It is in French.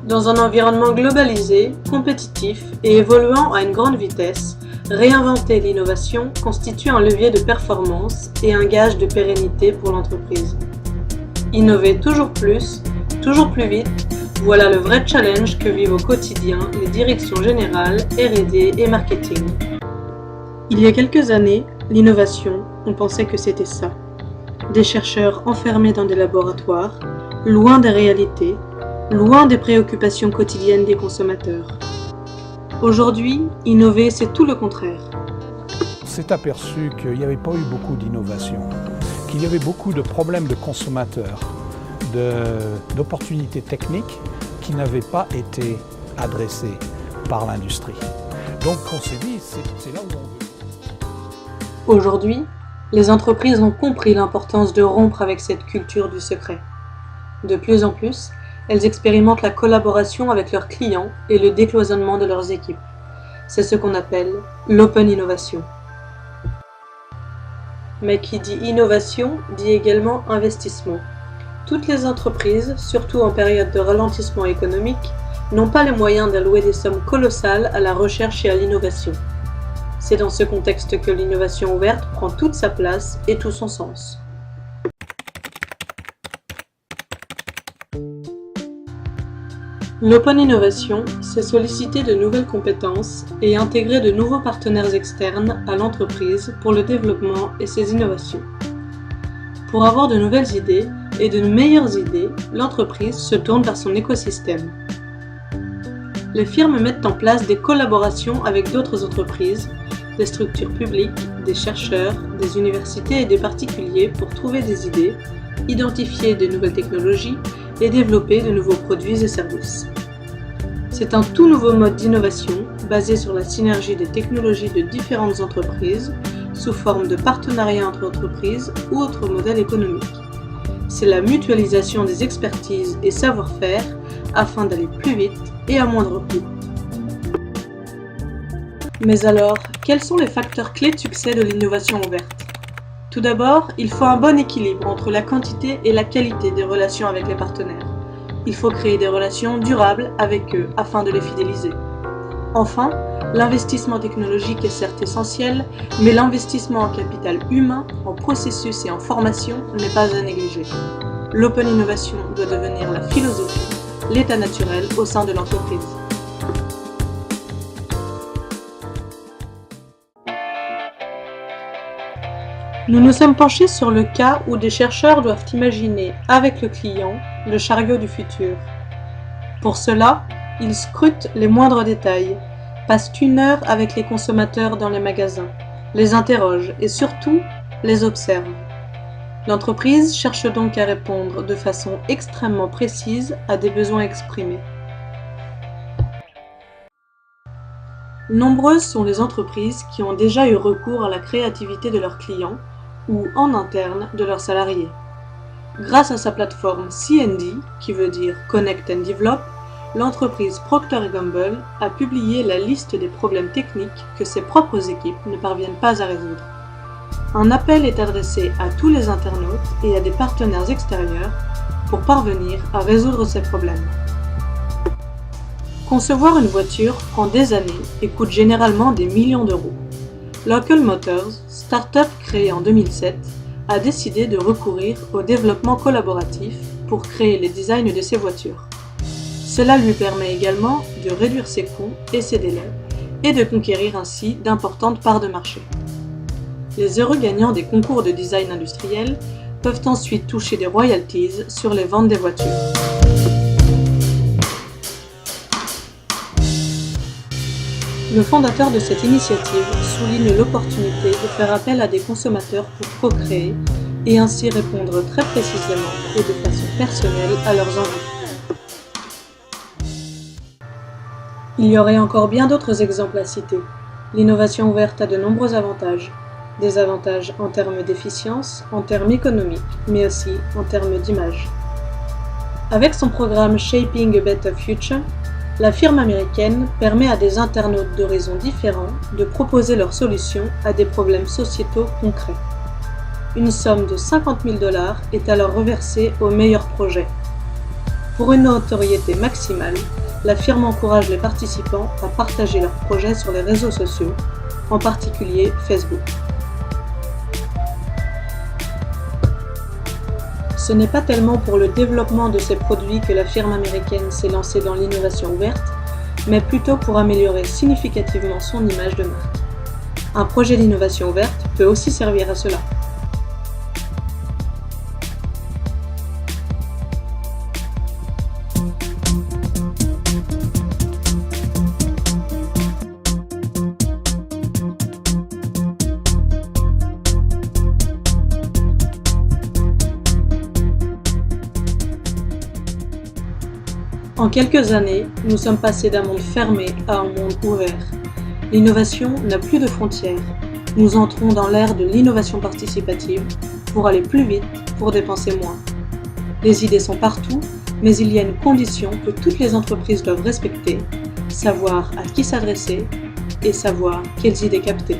Dans un environnement globalisé, compétitif et évoluant à une grande vitesse, réinventer l'innovation constitue un levier de performance et un gage de pérennité pour l'entreprise. Innover toujours plus vite, voilà le vrai challenge que vivent au quotidien les directions générales, R&D et marketing. Il y a quelques années, l'innovation, on pensait que c'était ça. Des chercheurs enfermés dans des laboratoires, loin des réalités, loin des préoccupations quotidiennes des consommateurs. Aujourd'hui, innover, c'est tout le contraire. On s'est aperçu qu'il n'y avait pas eu beaucoup d'innovation, qu'il y avait beaucoup de problèmes de consommateurs, d'opportunités techniques qui n'avaient pas été adressées par l'industrie. Donc on s'est dit, c'est là où on veut. Aujourd'hui, les entreprises ont compris l'importance de rompre avec cette culture du secret. De plus en plus, elles expérimentent la collaboration avec leurs clients et le décloisonnement de leurs équipes. C'est ce qu'on appelle l'open innovation. Mais qui dit innovation dit également investissement. Toutes les entreprises, surtout en période de ralentissement économique, n'ont pas les moyens d'allouer des sommes colossales à la recherche et à l'innovation. C'est dans ce contexte que l'innovation ouverte prend toute sa place et tout son sens. L'open innovation, c'est solliciter de nouvelles compétences et intégrer de nouveaux partenaires externes à l'entreprise pour le développement et ses innovations. Pour avoir de nouvelles idées et de meilleures idées, l'entreprise se tourne vers son écosystème. Les firmes mettent en place des collaborations avec d'autres entreprises, des structures publiques, des chercheurs, des universités et des particuliers pour trouver des idées, identifier de nouvelles technologies et développer de nouveaux produits et services. C'est un tout nouveau mode d'innovation basé sur la synergie des technologies de différentes entreprises sous forme de partenariats entre entreprises ou autres modèles économiques. C'est la mutualisation des expertises et savoir-faire afin d'aller plus vite et à moindre coût. Mais alors, quels sont les facteurs clés de succès de l'innovation ouverte ? Tout d'abord, il faut un bon équilibre entre la quantité et la qualité des relations avec les partenaires. Il faut créer des relations durables avec eux afin de les fidéliser. Enfin, l'investissement technologique est certes essentiel, mais l'investissement en capital humain, en processus et en formation n'est pas à négliger. L'open innovation doit devenir la philosophie, l'état naturel au sein de l'entreprise. Nous nous sommes penchés sur le cas où des chercheurs doivent imaginer, avec le client, le chariot du futur. Pour cela, ils scrutent les moindres détails, passent 1 heure avec les consommateurs dans les magasins, les interrogent et surtout, les observent. L'entreprise cherche donc à répondre de façon extrêmement précise à des besoins exprimés. Nombreuses sont les entreprises qui ont déjà eu recours à la créativité de leurs clients ou en interne de leurs salariés. Grâce à sa plateforme C&D, qui veut dire Connect and Develop, l'entreprise Procter & Gamble a publié la liste des problèmes techniques que ses propres équipes ne parviennent pas à résoudre. Un appel est adressé à tous les internautes et à des partenaires extérieurs pour parvenir à résoudre ces problèmes. Concevoir une voiture prend des années et coûte généralement des millions d'euros. Local Motors, start-up créée en 2007, a décidé de recourir au développement collaboratif pour créer les designs de ses voitures. Cela lui permet également de réduire ses coûts et ses délais et de conquérir ainsi d'importantes parts de marché. Les heureux gagnants des concours de design industriel peuvent ensuite toucher des royalties sur les ventes des voitures. Le fondateur de cette initiative souligne l'opportunité de faire appel à des consommateurs pour co-créer et ainsi répondre très précisément et de façon personnelle à leurs envies. Il y aurait encore bien d'autres exemples à citer. L'innovation ouverte a de nombreux avantages. Des avantages en termes d'efficience, en termes économiques, mais aussi en termes d'image. Avec son programme Shaping a Better Future, la firme américaine permet à des internautes d'horizons différents de proposer leurs solutions à des problèmes sociétaux concrets. Une somme de $50 000 est alors reversée aux meilleurs projets. Pour une notoriété maximale, la firme encourage les participants à partager leurs projets sur les réseaux sociaux, en particulier Facebook. Ce n'est pas tellement pour le développement de ses produits que la firme américaine s'est lancée dans l'innovation ouverte, mais plutôt pour améliorer significativement son image de marque. Un projet d'innovation ouverte peut aussi servir à cela. En quelques années, nous sommes passés d'un monde fermé à un monde ouvert. L'innovation n'a plus de frontières. Nous entrons dans l'ère de l'innovation participative pour aller plus vite, pour dépenser moins. Les idées sont partout, mais il y a une condition que toutes les entreprises doivent respecter, savoir à qui s'adresser et savoir quelles idées capter.